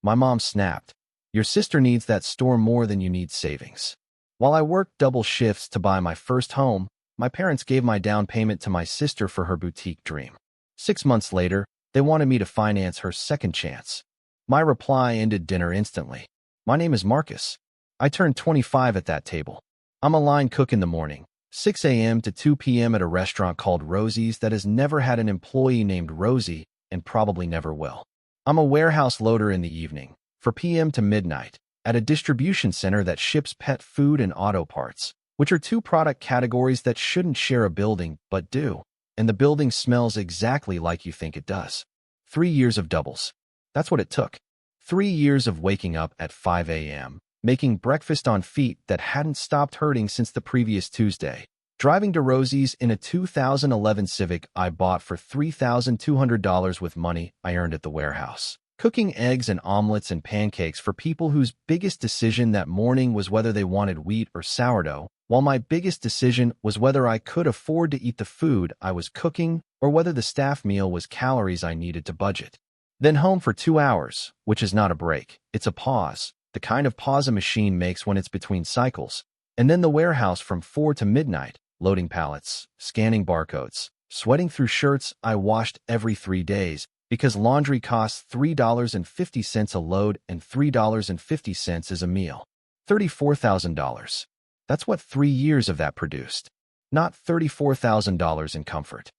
My mom snapped. Your sister needs that store more than you need savings. While I worked double shifts to buy my first home, my parents gave my down payment to my sister for her boutique dream. 6 months later, they wanted me to finance her second chance. My reply ended dinner instantly. My name is Marcus. I turned 25 at that table. I'm a line cook in the morning, 6 a.m. to 2 p.m. at a restaurant called Rosie's that has never had an employee named Rosie and probably never will. I'm a warehouse loader in the evening, 4 p.m. to midnight, at a distribution center that ships pet food and auto parts, which are two product categories that shouldn't share a building but do, and the building smells exactly like you think it does. 3 years of doubles. That's what it took. 3 years of waking up at 5 a.m., making breakfast on feet that hadn't stopped hurting since the previous Tuesday, driving to Rosie's in a 2011 Civic I bought for $3,200 with money I earned at the warehouse, cooking eggs and omelets and pancakes for people whose biggest decision that morning was whether they wanted wheat or sourdough, while my biggest decision was whether I could afford to eat the food I was cooking or whether the staff meal was calories I needed to budget. Then home for 2 hours, which is not a break, it's a pause, the kind of pause a machine makes when it's between cycles, and then the warehouse from 4 to midnight, loading pallets, scanning barcodes, sweating through shirts I washed every 3 days because laundry costs $3.50 a load and $3.50 is a meal. $34,000. That's what 3 years of that produced. Not $34,000 in comfort.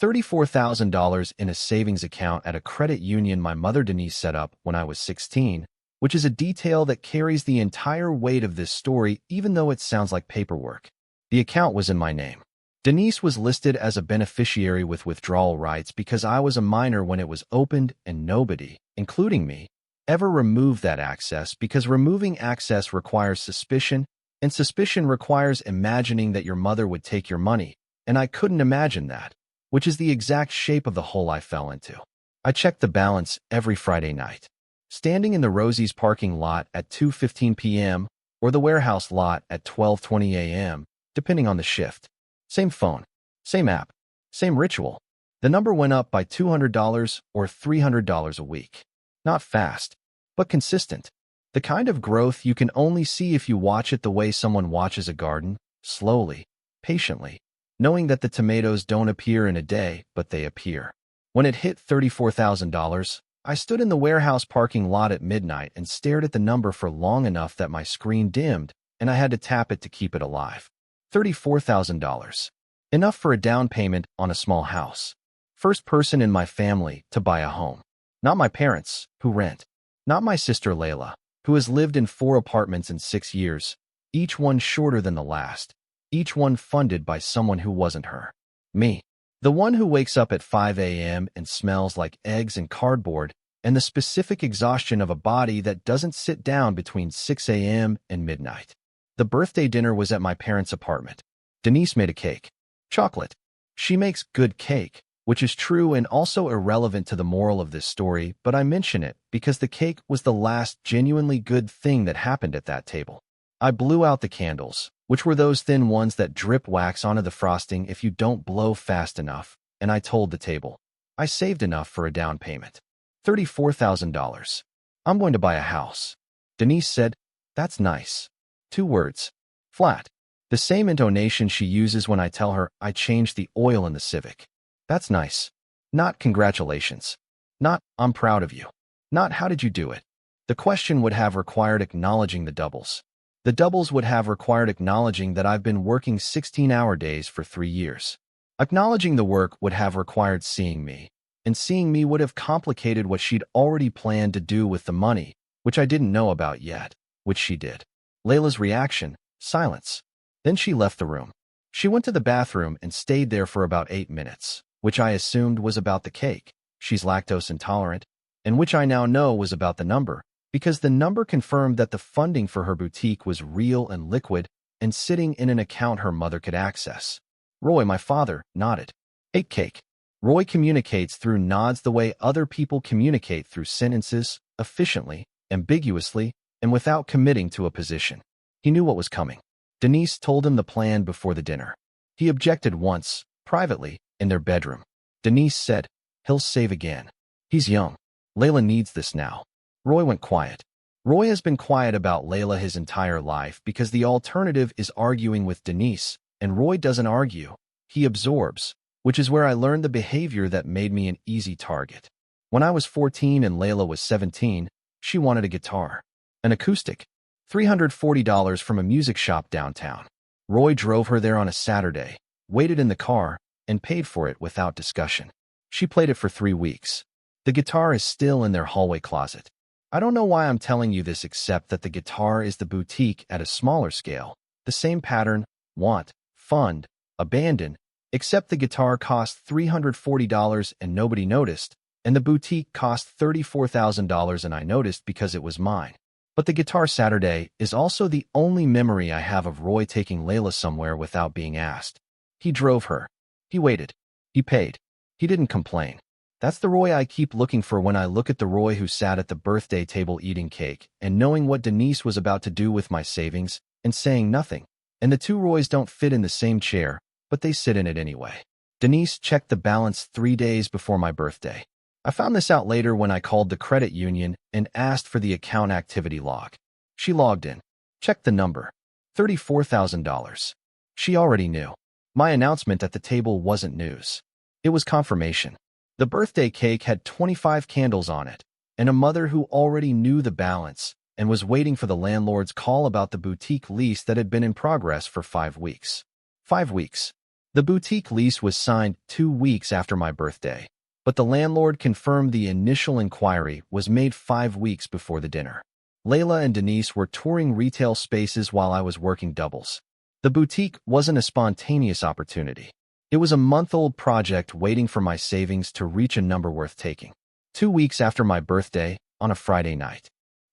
$34,000 in a savings account at a credit union my mother Denise set up when I was 16, which is a detail that carries the entire weight of this story even though it sounds like paperwork. The account was in my name. Denise was listed as a beneficiary with withdrawal rights because I was a minor when it was opened and nobody, including me, ever removed that access because removing access requires suspicion, and suspicion requires imagining that your mother would take your money, and I couldn't imagine that, which is the exact shape of the hole I fell into. I checked the balance every Friday night, standing in the Rosie's parking lot at 2:15 p.m. or the warehouse lot at 12:20 a.m., depending on the shift. Same phone, same app, same ritual. The number went up by $200 or $300 a week. Not fast, but consistent. The kind of growth you can only see if you watch it the way someone watches a garden, slowly, patiently, knowing that the tomatoes don't appear in a day, but they appear. When it hit $34,000, I stood in the warehouse parking lot at midnight and stared at the number for long enough that my screen dimmed, and I had to tap it to keep it alive. $34,000. Enough for a down payment on a small house. First person in my family to buy a home. Not my parents, who rent. Not my sister Layla, who has lived in 4 apartments in 6 years, each one shorter than the last, each one funded by someone who wasn't her. Me. The one who wakes up at 5 a.m. and smells like eggs and cardboard, and the specific exhaustion of a body that doesn't sit down between 6 a.m. and midnight. The birthday dinner was at my parents' apartment. Denise made a cake. Chocolate. She makes good cake, which is true and also irrelevant to the moral of this story, but I mention it because the cake was the last genuinely good thing that happened at that table. I blew out the candles, which were those thin ones that drip wax onto the frosting if you don't blow fast enough, and I told the table, I saved enough for a down payment. $34,000. I'm going to buy a house. Denise said, that's nice. 2 words. Flat. The same intonation she uses when I tell her I changed the oil in the Civic. That's nice. Not congratulations. Not, I'm proud of you. Not, how did you do it? The question would have required acknowledging the doubles. The doubles would have required acknowledging that I've been working 16-hour days for 3 years. Acknowledging the work would have required seeing me, and seeing me would have complicated what she'd already planned to do with the money, which I didn't know about yet, which she did. Layla's reaction, silence. Then she left the room. She went to the bathroom and stayed there for about 8 minutes, which I assumed was about the cake. She's lactose intolerant, and which I now know was about the number, because the number confirmed that the funding for her boutique was real and liquid and sitting in an account her mother could access. Roy, my father, nodded. Ate cake. Roy communicates through nods the way other people communicate through sentences, efficiently, ambiguously, and without committing to a position. He knew what was coming. Denise told him the plan before the dinner. He objected once, privately, in their bedroom. Denise said, he'll save again. He's young. Layla needs this now. Roy went quiet. Roy has been quiet about Layla his entire life because the alternative is arguing with Denise, and Roy doesn't argue. He absorbs, which is where I learned the behavior that made me an easy target. When I was 14 and Layla was 17, she wanted a guitar. An acoustic. $340 from a music shop downtown. Roy drove her there on a Saturday, waited in the car, and paid for it without discussion. She played it for 3 weeks. The guitar is still in their hallway closet. I don't know why I'm telling you this except that the guitar is the boutique at a smaller scale. The same pattern, want, fund, abandon, except the guitar cost $340 and nobody noticed, and the boutique cost $34,000 and I noticed because it was mine. But the guitar Saturday is also the only memory I have of Roy taking Layla somewhere without being asked. He drove her. He waited. He paid. He didn't complain. That's the Roy I keep looking for when I look at the Roy who sat at the birthday table eating cake and knowing what Denise was about to do with my savings and saying nothing. And the two Roys don't fit in the same chair, but they sit in it anyway. Denise checked the balance 3 days before my birthday. I found this out later when I called the credit union and asked for the account activity log. She logged in, checked the number, $34,000. She already knew. My announcement at the table wasn't news. It was confirmation. The birthday cake had 25 candles on it, and a mother who already knew the balance and was waiting for the landlord's call about the boutique lease that had been in progress for 5 weeks. 5 weeks. The boutique lease was signed 2 weeks after my birthday, but the landlord confirmed the initial inquiry was made 5 weeks before the dinner. Layla and Denise were touring retail spaces while I was working doubles. The boutique wasn't a spontaneous opportunity. It was a month-old project waiting for my savings to reach a number worth taking. 2 weeks after my birthday, on a Friday night,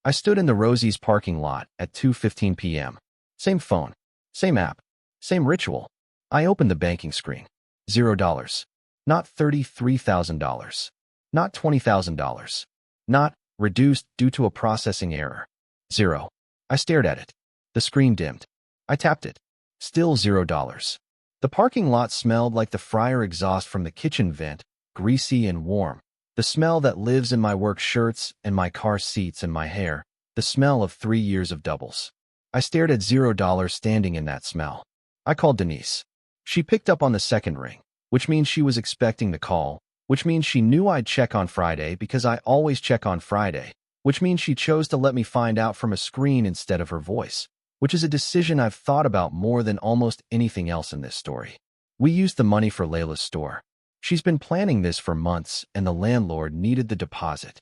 I stood in the Rosie's parking lot at 2:15 p.m. Same phone, same app, same ritual. I opened the banking screen. $0. Not $33,000. Not $20,000. Not reduced due to a processing error. 0. I stared at it. The screen dimmed. I tapped it. Still $0. The parking lot smelled like the fryer exhaust from the kitchen vent, greasy and warm. The smell that lives in my work shirts and my car seats and my hair. The smell of 3 years of doubles. I stared at $0 standing in that smell. I called Denise. She picked up on the second ring, which means she was expecting the call, which means she knew I'd check on Friday because I always check on Friday, which means she chose to let me find out from a screen instead of her voice, which is a decision I've thought about more than almost anything else in this story. We used the money for Layla's store. She's been planning this for months, and the landlord needed the deposit.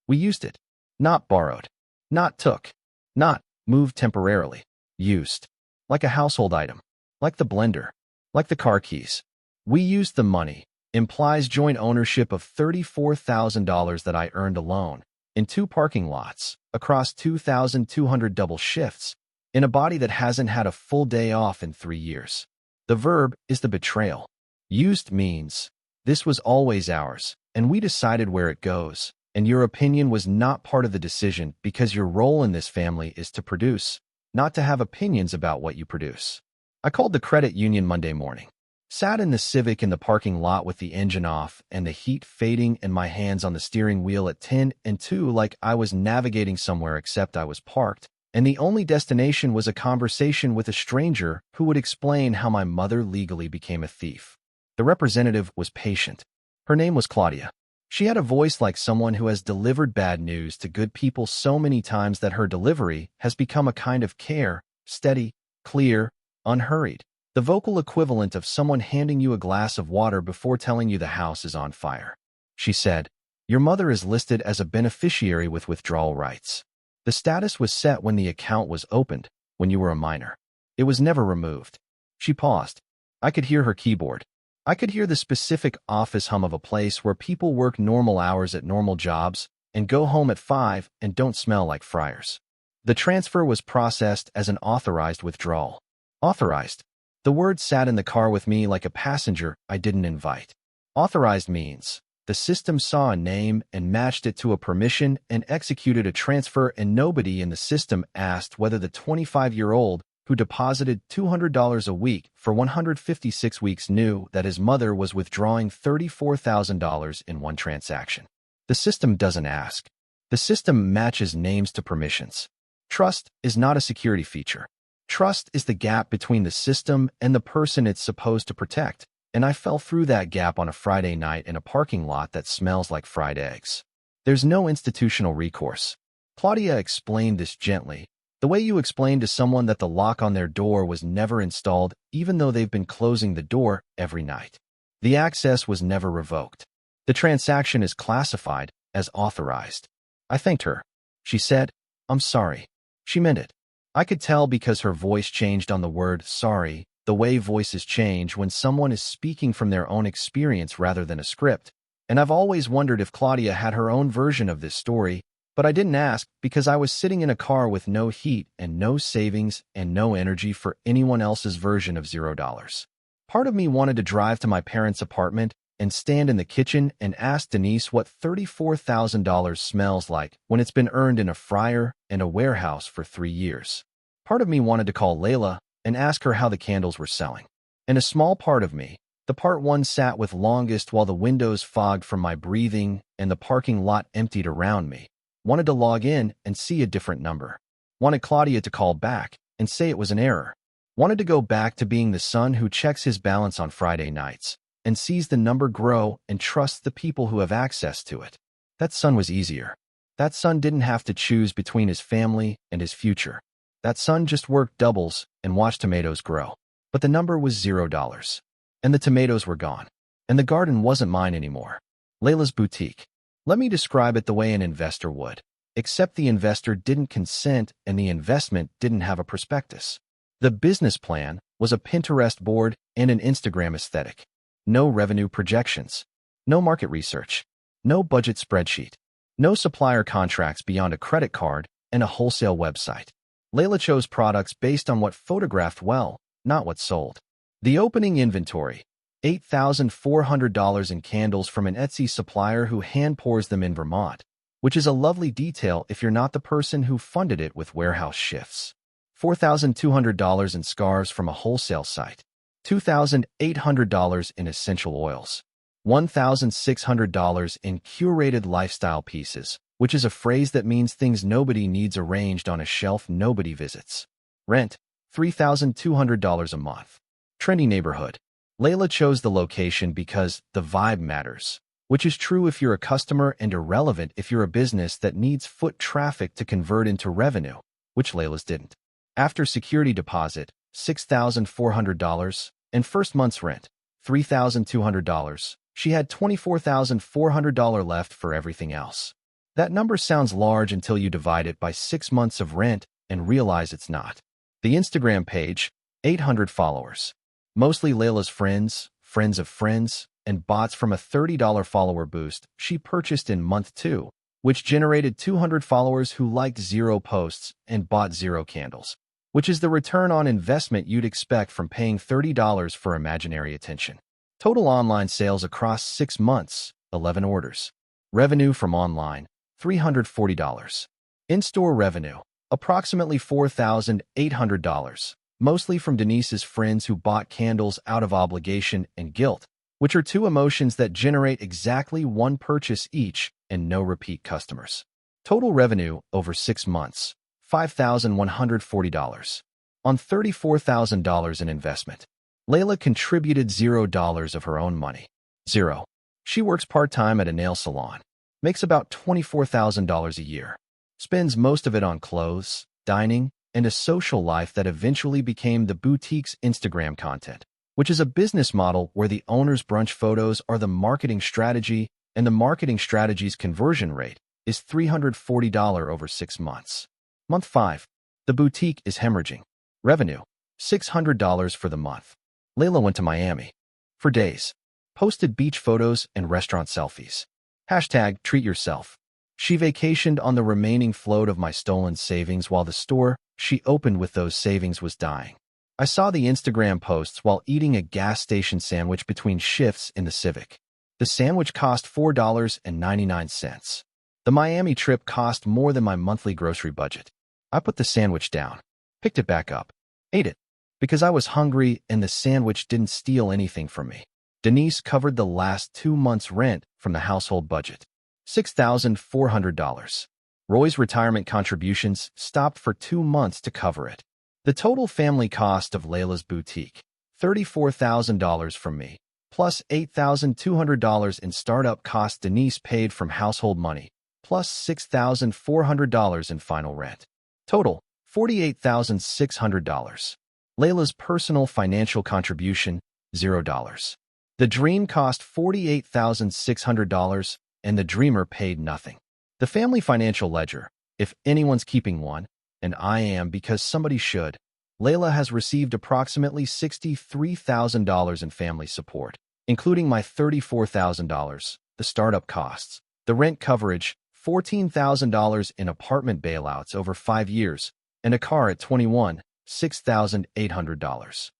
We used it. Not borrowed. Not took. Not moved temporarily. Used. Like a household item. Like the blender. Like the car keys. We used the money. Implies joint ownership of $34,000 that I earned alone, in 2 parking lots, across 2,200 double shifts, in a body that hasn't had a full day off in 3 years. The verb is the betrayal. Used means, this was always ours, and we decided where it goes, and your opinion was not part of the decision because your role in this family is to produce, not to have opinions about what you produce. I called the credit union Monday morning. Sat in the Civic in the parking lot with the engine off and the heat fading and my hands on the steering wheel at 10 and 2 like I was navigating somewhere except I was parked, and the only destination was a conversation with a stranger who would explain how my mother legally became a thief. The representative was patient. Her name was Claudia. She had a voice like someone who has delivered bad news to good people so many times that her delivery has become a kind of care, steady, clear, unhurried. The vocal equivalent of someone handing you a glass of water before telling you the house is on fire. She said, "Your mother is listed as a beneficiary with withdrawal rights. The status was set when the account was opened, when you were a minor. It was never removed." She paused. I could hear her keyboard. I could hear the specific office hum of a place where people work normal hours at normal jobs and go home at 5 and don't smell like fryers. The transfer was processed as an authorized withdrawal. Authorized. The word sat in the car with me like a passenger I didn't invite. Authorized means the system saw a name and matched it to a permission and executed a transfer, and nobody in the system asked whether the 25-year-old who deposited $200 a week for 156 weeks knew that his mother was withdrawing $34,000 in one transaction. The system doesn't ask. The system matches names to permissions. Trust is not a security feature. Trust is the gap between the system and the person it's supposed to protect, and I fell through that gap on a Friday night in a parking lot that smells like fried eggs. There's no institutional recourse. Claudia explained this gently, the way you explain to someone that the lock on their door was never installed even though they've been closing the door every night. The access was never revoked. The transaction is classified as authorized. I thanked her. She said, "I'm sorry." She meant it. I could tell because her voice changed on the word sorry, the way voices change when someone is speaking from their own experience rather than a script. And I've always wondered if Claudia had her own version of this story, but I didn't ask because I was sitting in a car with no heat and no savings and no energy for anyone else's version of $0. Part of me wanted to drive to my parents' apartment and stand in the kitchen and ask Denise what $34,000 smells like when it's been earned in a fryer and a warehouse for 3 years. Part of me wanted to call Layla and ask her how the candles were selling. And a small part of me, the part one sat with longest while the windows fogged from my breathing and the parking lot emptied around me, wanted to log in and see a different number. Wanted Claudia to call back and say it was an error. Wanted to go back to being the son who checks his balance on Friday nights and sees the number grow and trusts the people who have access to it. That son was easier. That son didn't have to choose between his family and his future. That son just worked doubles and watched tomatoes grow. But the number was $0. And the tomatoes were gone. And the garden wasn't mine anymore. Layla's boutique. Let me describe it the way an investor would. Except the investor didn't consent and the investment didn't have a prospectus. The business plan was a Pinterest board and an Instagram aesthetic. No revenue projections. No market research. No budget spreadsheet. No supplier contracts beyond a credit card and a wholesale website. Layla chose products based on what photographed well, not what sold. The opening inventory, $8,400 in candles from an Etsy supplier who hand pours them in Vermont, which is a lovely detail if you're not the person who funded it with warehouse shifts. $4,200 in scarves from a wholesale site. $2,800 in essential oils. $1,600 in curated lifestyle pieces, which is a phrase that means things nobody needs arranged on a shelf nobody visits. Rent, $3,200 a month. Trendy neighborhood. Layla chose the location because the vibe matters, which is true if you're a customer and irrelevant if you're a business that needs foot traffic to convert into revenue, which Layla's didn't. After security deposit, $6,400, and first month's rent, $3,200, she had $24,400 left for everything else. That number sounds large until you divide it by 6 months of rent and realize it's not. The Instagram page, 800 followers. Mostly Layla's friends, friends of friends, and bots from a $30 follower boost she purchased in month 2, which generated 200 followers who liked 0 posts and bought 0 candles, which is the return on investment you'd expect from paying $30 for imaginary attention. Total online sales across 6 months, 11 orders. Revenue from online, $340. In-store revenue, approximately $4,800, mostly from Denise's friends who bought candles out of obligation and guilt, which are 2 emotions that generate exactly 1 purchase each and no repeat customers. Total revenue over 6 months, $5,140. On $34,000 in investment, Layla contributed $0 of her own money. 0. She works part-time at a nail salon, makes about $24,000 a year, spends most of it on clothes, dining, and a social life that eventually became the boutique's Instagram content, which is a business model where the owner's brunch photos are the marketing strategy and the marketing strategy's conversion rate is $340 over 6 months. Month 5. The boutique is hemorrhaging. Revenue, $600 for the month. Layla went to Miami. For days. Posted beach photos and restaurant selfies. Hashtag treat yourself. She vacationed on the remaining float of my stolen savings while the store she opened with those savings was dying. I saw the Instagram posts while eating a gas station sandwich between shifts in the Civic. The sandwich cost $4.99. The Miami trip cost more than my monthly grocery budget. I put the sandwich down, picked it back up, ate it, because I was hungry and the sandwich didn't steal anything from me. Denise covered the last 2 months' rent from the household budget. $6,400. Roy's retirement contributions stopped for 2 months to cover it. The total family cost of Layla's boutique, $34,000 from me, plus $8,200 in startup costs Denise paid from household money, plus $6,400 in final rent. Total, $48,600. Layla's personal financial contribution, $0. The dream cost $48,600, and the dreamer paid nothing. The family financial ledger, if anyone's keeping one, and I am because somebody should, Layla has received approximately $63,000 in family support, including my $34,000, the startup costs, the rent coverage, $14,000 in apartment bailouts over 5 years, and a car at 21, $6,800.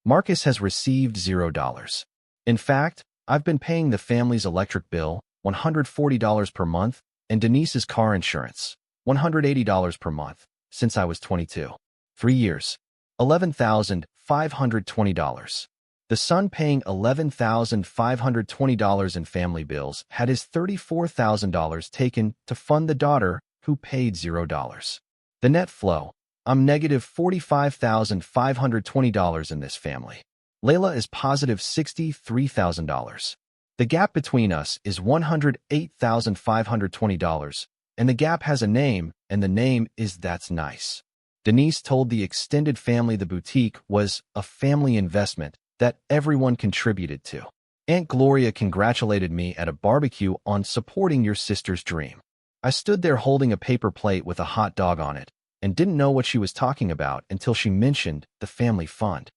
Marcus has received $0. In fact, I've been paying the family's electric bill, $140 per month, and Denise's car insurance, $180 per month, since I was 22. 3 years, $11,520. The son paying $11,520 in family bills had his $34,000 taken to fund the daughter, who paid $0. The net flow, I'm negative $45,520 in this family. Layla is positive $63,000. The gap between us is $108,520, and the gap has a name, and the name is That's Nice. Denise told the extended family the boutique was a family investment that everyone contributed to. Aunt Gloria congratulated me at a barbecue on supporting your sister's dream. I stood there holding a paper plate with a hot dog on it and didn't know what she was talking about until she mentioned the family fund.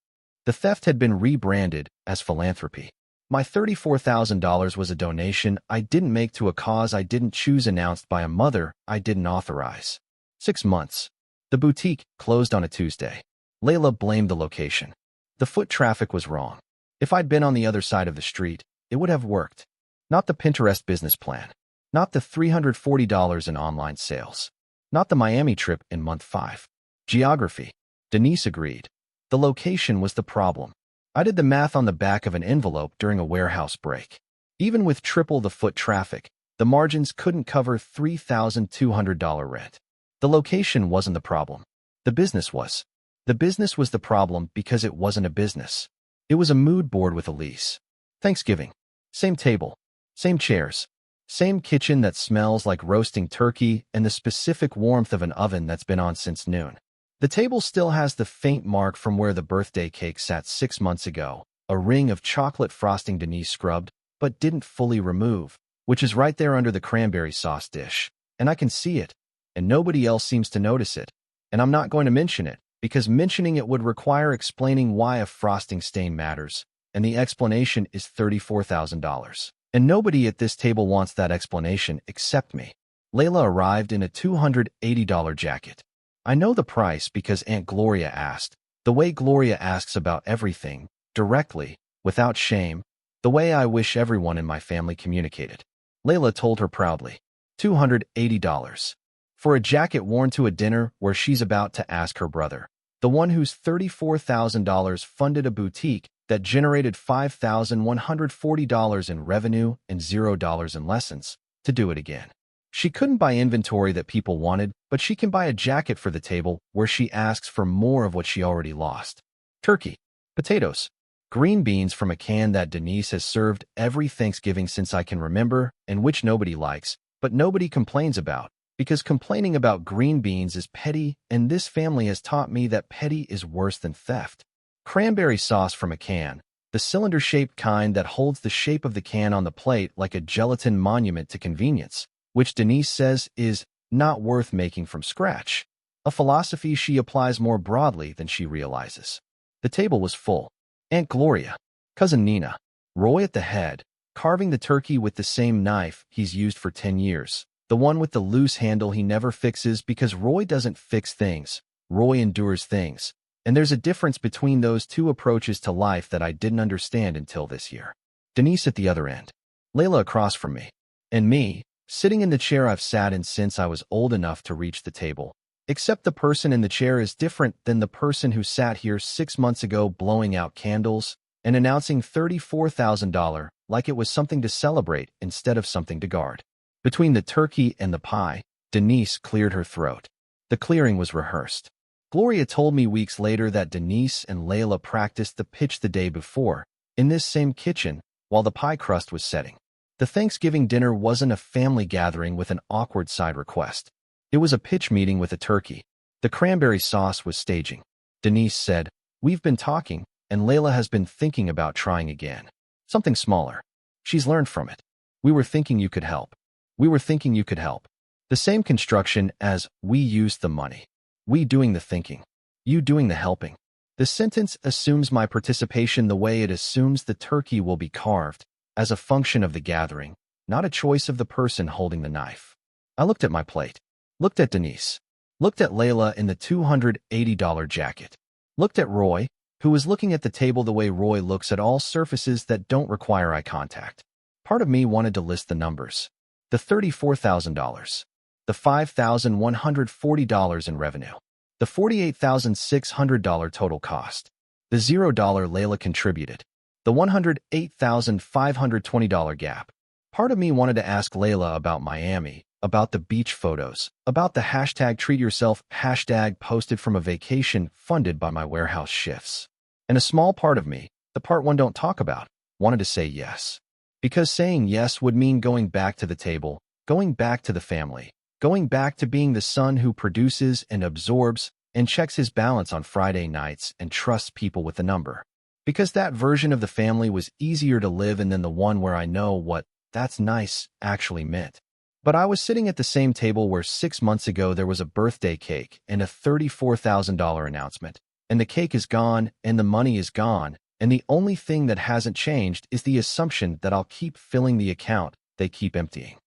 The theft had been rebranded as philanthropy. My $34,000 was a donation I didn't make to a cause I didn't choose, announced by a mother I didn't authorize. 6 months. The boutique closed on a Tuesday. Layla blamed the location. The foot traffic was wrong. If I'd been on the other side of the street, it would have worked. Not the Pinterest business plan. Not the $340 in online sales. Not the Miami trip in month 5. Geography. Denise agreed. The location was the problem. I did the math on the back of an envelope during a warehouse break. Even with triple the foot traffic, the margins couldn't cover $3,200 rent. The location wasn't the problem. The business was. The business was the problem because it wasn't a business. It was a mood board with a lease. Thanksgiving. Same table. Same chairs. Same kitchen that smells like roasting turkey and the specific warmth of an oven that's been on since noon. The table still has the faint mark from where the birthday cake sat 6 months ago, a ring of chocolate frosting Denise scrubbed, but didn't fully remove, which is right there under the cranberry sauce dish. And I can see it, and nobody else seems to notice it. And I'm not going to mention it, because mentioning it would require explaining why a frosting stain matters, and the explanation is $34,000. And nobody at this table wants that explanation except me. Layla arrived in a $280 jacket. I know the price because Aunt Gloria asked, the way Gloria asks about everything, directly, without shame, the way I wish everyone in my family communicated. Layla told her proudly. $280. For a jacket worn to a dinner where she's about to ask her brother, the one whose $34,000 funded a boutique that generated $5,140 in revenue and $0 in lessons, to do it again. She couldn't buy inventory that people wanted, but she can buy a jacket for the table where she asks for more of what she already lost. Turkey, potatoes, green beans from a can that Denise has served every Thanksgiving since I can remember, and which nobody likes, but nobody complains about, because complaining about green beans is petty, and this family has taught me that petty is worse than theft. Cranberry sauce from a can, the cylinder-shaped kind that holds the shape of the can on the plate like a gelatin monument to convenience, which Denise says is not worth making from scratch, a philosophy she applies more broadly than she realizes. The table was full. Aunt Gloria, Cousin Nina, Roy at the head, carving the turkey with the same knife he's used for 10 years, the one with the loose handle he never fixes because Roy doesn't fix things, Roy endures things, and there's a difference between those two approaches to life that I didn't understand until this year. Denise at the other end, Layla across from me, and me, sitting in the chair I've sat in since I was old enough to reach the table. Except the person in the chair is different than the person who sat here 6 months ago blowing out candles and announcing $34,000 like it was something to celebrate instead of something to guard. Between the turkey and the pie, Denise cleared her throat. The clearing was rehearsed. Gloria told me weeks later that Denise and Layla practiced the pitch the day before, in this same kitchen, while the pie crust was setting. The Thanksgiving dinner wasn't a family gathering with an awkward side request. It was a pitch meeting with a turkey. The cranberry sauce was staging. Denise said, "We've been talking, and Layla has been thinking about trying again. Something smaller. She's learned from it. We were thinking you could help. We were thinking you could help." The same construction as "we used the money." We doing the thinking. You doing the helping. The sentence assumes my participation the way it assumes the turkey will be carved, as a function of the gathering, not a choice of the person holding the knife. I looked at my plate. Looked at Denise. Looked at Layla in the $280 jacket. Looked at Roy, who was looking at the table the way Roy looks at all surfaces that don't require eye contact. Part of me wanted to list the numbers. The $34,000. The $5,140 in revenue. The $48,600 total cost. The $0 Layla contributed. The $108,520 gap. Part of me wanted to ask Layla about Miami, about the beach photos, about the hashtag treat yourself hashtag posted from a vacation funded by my warehouse shifts. And a small part of me, the part one don't talk about, wanted to say yes. Because saying yes would mean going back to the table, going back to the family, going back to being the son who produces and absorbs and checks his balance on Friday nights and trusts people with the number. Because that version of the family was easier to live in than the one where I know what "that's nice" actually meant. But I was sitting at the same table where 6 months ago there was a birthday cake and a $34,000 announcement. And the cake is gone, and the money is gone, and the only thing that hasn't changed is the assumption that I'll keep filling the account they keep emptying.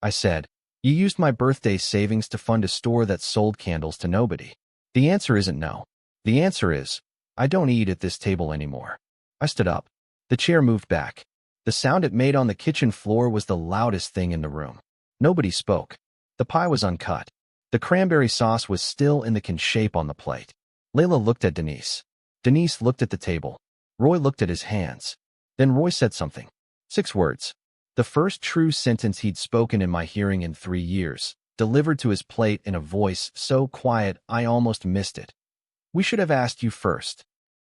I said, "You used my birthday savings to fund a store that sold candles to nobody." The answer isn't no. The answer is, I don't eat at this table anymore. I stood up. The chair moved back. The sound it made on the kitchen floor was the loudest thing in the room. Nobody spoke. The pie was uncut. The cranberry sauce was still in the can shape on the plate. Layla looked at Denise. Denise looked at the table. Roy looked at his hands. Then Roy said something. 6 words. The first true sentence he'd spoken in my hearing in 3 years, delivered to his plate in a voice so quiet I almost missed it. "We should have asked you first."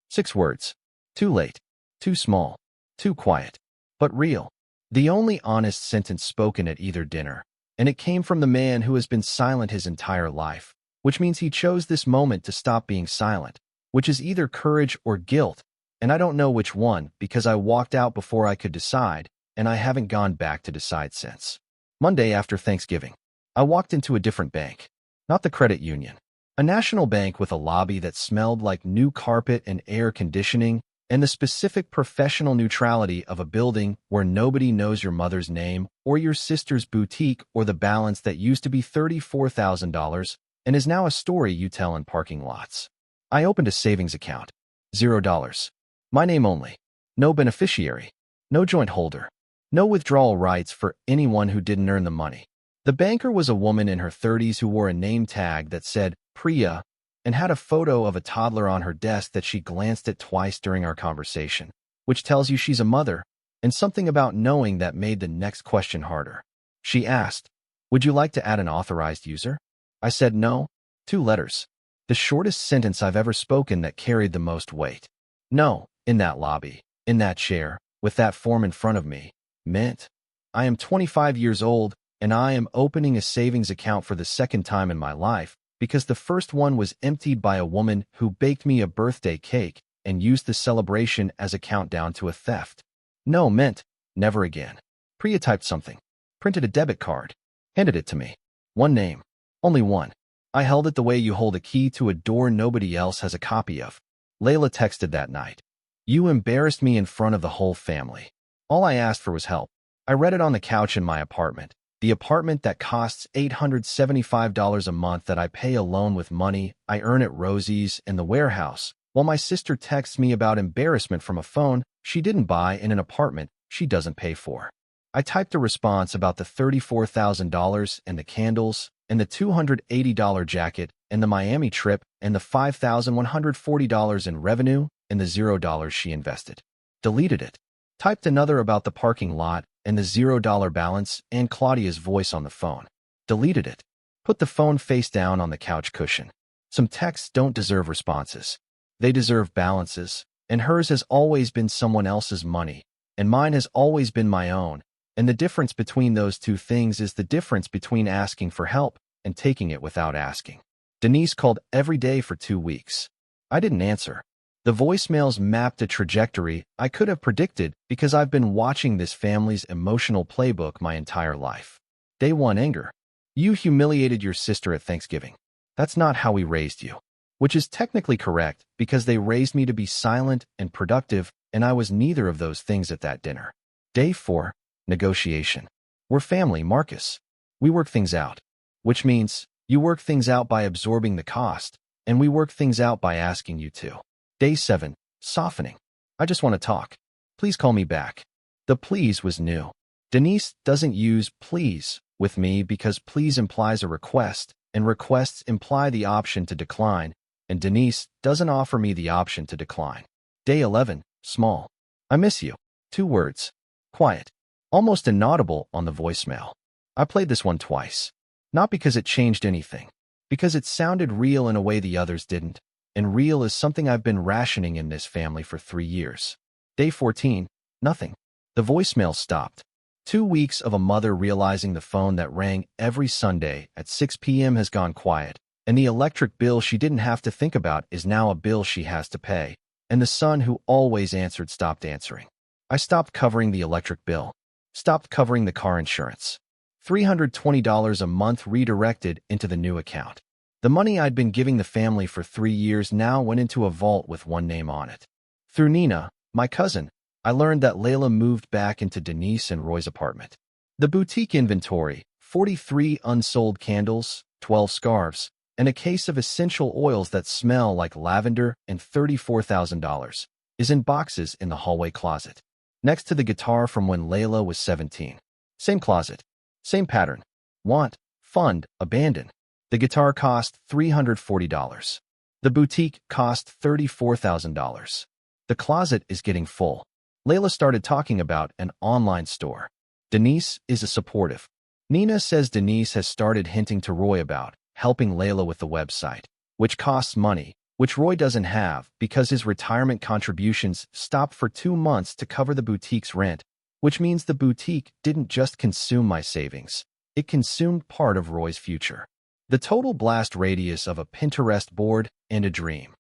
6 words. Too late. Too small. Too quiet. But real. The only honest sentence spoken at either dinner. And it came from the man who has been silent his entire life, which means he chose this moment to stop being silent, which is either courage or guilt, and I don't know which one because I walked out before I could decide, and I haven't gone back to decide since. Monday after Thanksgiving, I walked into a different bank. Not the credit union. A national bank with a lobby that smelled like new carpet and air conditioning, and the specific professional neutrality of a building where nobody knows your mother's name or your sister's boutique or the balance that used to be $34,000 and is now a story you tell in parking lots. I opened a savings account. $0. My name only. No beneficiary. No joint holder. No withdrawal rights for anyone who didn't earn the money. The banker was a woman in her 30s who wore a name tag that said Priya and had a photo of a toddler on her desk that she glanced at twice during our conversation, which tells you she's a mother, and something about knowing that made the next question harder. She asked, "Would you like to add an authorized user?" I said no. 2 letters. The shortest sentence I've ever spoken that carried the most weight. No, in that lobby, in that chair, with that form in front of me, meant I am 25 years old and I am opening a savings account for the second time in my life because the first one was emptied by a woman who baked me a birthday cake and used the celebration as a countdown to a theft. No meant never again. Priya typed something, printed a debit card, handed it to me. One name. Only one. I held it the way you hold a key to a door nobody else has a copy of. Layla texted that night. "You embarrassed me in front of the whole family." All I asked for was help. I read it on the couch in my apartment. The apartment that costs $875 a month that I pay alone with money I earn at Rosie's and the warehouse, while my sister texts me about embarrassment from a phone she didn't buy in an apartment she doesn't pay for. I typed a response about the $34,000 and the candles and the $280 jacket and the Miami trip and the $5,140 in revenue and the $0 she invested. Deleted it. Typed another about the parking lot and the $0 balance and Claudia's voice on the phone. Deleted it. Put the phone face down on the couch cushion. Some texts don't deserve responses. They deserve balances, and hers has always been someone else's money, and mine has always been my own, and the difference between those two things is the difference between asking for help and taking it without asking. Denise called every day for 2 weeks. I didn't answer. The voicemails mapped a trajectory I could have predicted because I've been watching this family's emotional playbook my entire life. Day 1, anger. You humiliated your sister at Thanksgiving. That's not how we raised you. Which is technically correct because they raised me to be silent and productive, and I was neither of those things at that dinner. Day 4, negotiation. We're family, Marcus. We work things out. Which means you work things out by absorbing the cost, and we work things out by asking you to. Day 7, softening. I just want to talk. Please call me back. The please was new. Denise doesn't use please with me because please implies a request, and requests imply the option to decline, and Denise doesn't offer me the option to decline. Day 11, small. I miss you. 2 words. Quiet. Almost inaudible on the voicemail. I played this one twice. Not because it changed anything. Because it sounded real in a way the others didn't. And real is something I've been rationing in this family for 3 years. Day 14, nothing. The voicemail stopped. 2 weeks of a mother realizing the phone that rang every Sunday at 6 p.m. has gone quiet, and the electric bill she didn't have to think about is now a bill she has to pay, and the son who always answered stopped answering. I stopped covering the electric bill. Stopped covering the car insurance. $320 a month redirected into the new account. The money I'd been giving the family for 3 years now went into a vault with one name on it. Through Nina, my cousin, I learned that Layla moved back into Denise and Roy's apartment. The boutique inventory, 43 unsold candles, 12 scarves, and a case of essential oils that smell like lavender and $34,000, is in boxes in the hallway closet, next to the guitar from when Layla was 17. Same closet. Same pattern. Want, fund, abandon. The guitar cost $340. The boutique cost $34,000. The closet is getting full. Layla started talking about an online store. Denise is a supportive. Nina says Denise has started hinting to Roy about helping Layla with the website, which costs money, which Roy doesn't have because his retirement contributions stopped for 2 months to cover the boutique's rent, which means the boutique didn't just consume my savings. It consumed part of Roy's future. The total blast radius of a Pinterest board and a dream.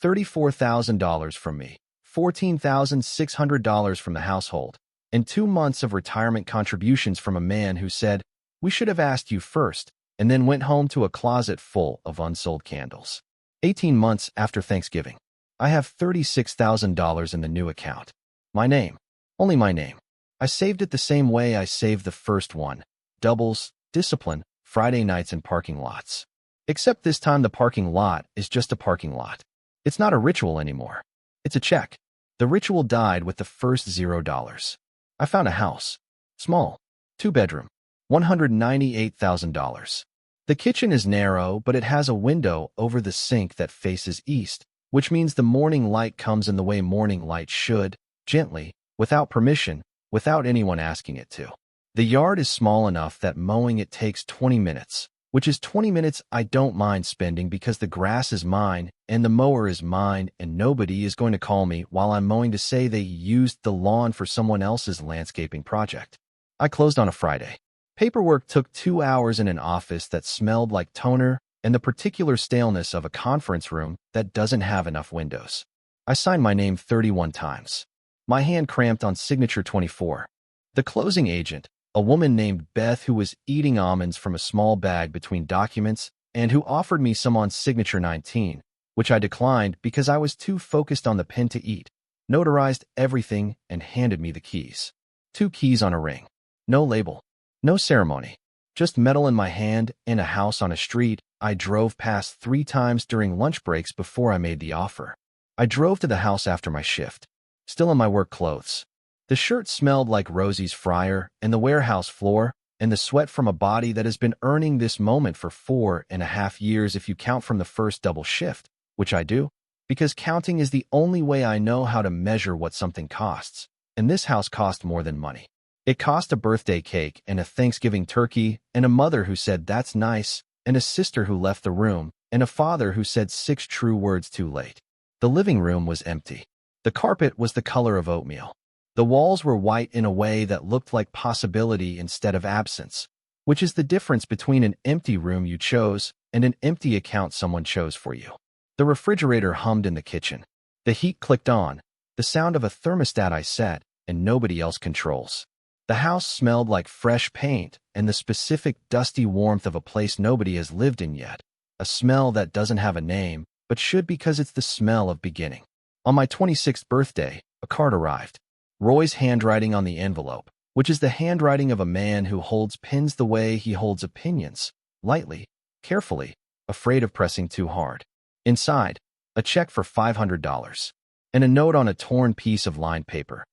$34,000 from me. $14,600 from the household, and 2 months of retirement contributions from a man who said, "We should have asked you first," and then went home to a closet full of unsold candles. 18 months after Thanksgiving. I have $36,000 in the new account. My name. Only my name. I saved it the same way I saved the first one. Doubles, discipline, Friday nights and parking lots. Except this time the parking lot is just a parking lot. It's not a ritual anymore. It's a check. The ritual died with the first $0. I found a house. Small. 2-bedroom. $198,000. The kitchen is narrow, but it has a window over the sink that faces east, which means the morning light comes in the way morning light should, gently, without permission, without anyone asking it to. The yard is small enough that mowing it takes 20 minutes, which is 20 minutes I don't mind spending because the grass is mine and the mower is mine and nobody is going to call me while I'm mowing to say they used the lawn for someone else's landscaping project. I closed on a Friday. Paperwork took 2 hours in an office that smelled like toner and the particular staleness of a conference room that doesn't have enough windows. I signed my name 31 times. My hand cramped on signature 24. The closing agent, a woman named Beth who was eating almonds from a small bag between documents and who offered me some on signature 19, which I declined because I was too focused on the pen to eat, notarized everything and handed me the keys. 2 keys on a ring. No label. No ceremony. Just metal in my hand and a house on a street I drove past 3 times during lunch breaks before I made the offer. I drove to the house after my shift, still in my work clothes. The shirt smelled like Rosie's fryer and the warehouse floor and the sweat from a body that has been earning this moment for 4.5 years if you count from the first double shift, which I do, because counting is the only way I know how to measure what something costs, and this house cost more than money. It cost a birthday cake and a Thanksgiving turkey and a mother who said, "That's nice," and a sister who left the room, and a father who said 6 true words too late. The living room was empty. The carpet was the color of oatmeal. The walls were white in a way that looked like possibility instead of absence, which is the difference between an empty room you chose and an empty account someone chose for you. The refrigerator hummed in the kitchen. The heat clicked on, the sound of a thermostat I set, and nobody else controls. The house smelled like fresh paint and the specific dusty warmth of a place nobody has lived in yet. A smell that doesn't have a name, but should because it's the smell of beginning. On my 26th birthday, a card arrived. Roy's handwriting on the envelope, which is the handwriting of a man who holds pins the way he holds opinions, lightly, carefully, afraid of pressing too hard. Inside, a check for $500, and a note on a torn piece of lined paper.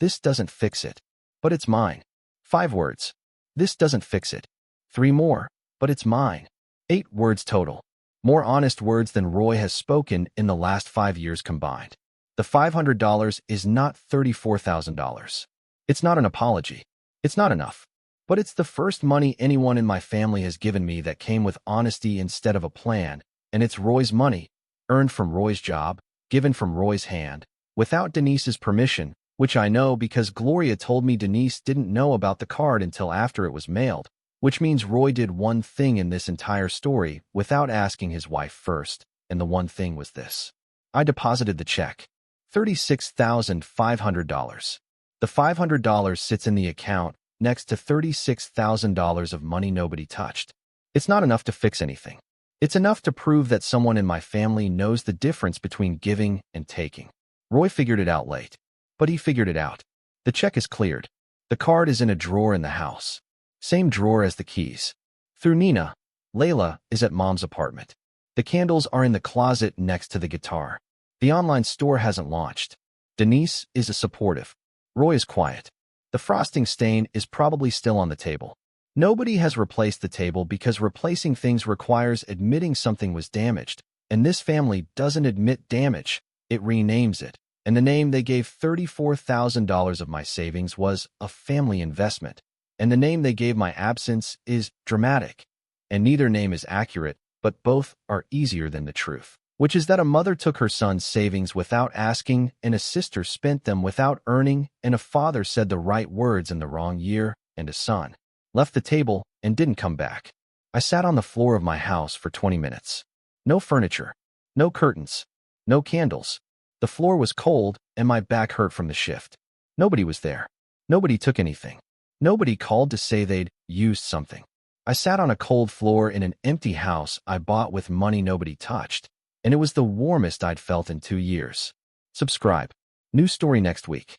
This doesn't fix it, but it's mine. 5 words. This doesn't fix it. 3 more, but it's mine. 8 words total. More honest words than Roy has spoken in the last 5 years combined. The $500 is not $34,000. It's not an apology. It's not enough. But it's the first money anyone in my family has given me that came with honesty instead of a plan, and it's Roy's money, earned from Roy's job, given from Roy's hand, without Denise's permission, which I know because Gloria told me Denise didn't know about the card until after it was mailed, which means Roy did one thing in this entire story without asking his wife first, and the one thing was this. I deposited the check. $36,500. The $500 sits in the account next to $36,000 of money nobody touched. It's not enough to fix anything. It's enough to prove that someone in my family knows the difference between giving and taking. Roy figured it out late, but he figured it out. The check is cleared. The card is in a drawer in the house. Same drawer as the keys. Through Nina, Layla is at Mom's apartment. The candles are in the closet next to the guitar. The online store hasn't launched. Denise is supportive. Roy is quiet. The frosting stain is probably still on the table. Nobody has replaced the table because replacing things requires admitting something was damaged, and this family doesn't admit damage, it renames it. And the name they gave $34,000 of my savings was a family investment. And the name they gave my absence is dramatic. And neither name is accurate, but both are easier than the truth, which is that a mother took her son's savings without asking, and a sister spent them without earning, and a father said the right words in the wrong year, and a son left the table and didn't come back. I sat on the floor of my house for 20 minutes. No furniture, no curtains, no candles. The floor was cold, and my back hurt from the shift. Nobody was there. Nobody took anything. Nobody called to say they'd used something. I sat on a cold floor in an empty house I bought with money nobody touched, and it was the warmest I'd felt in 2 years. Subscribe. New story next week.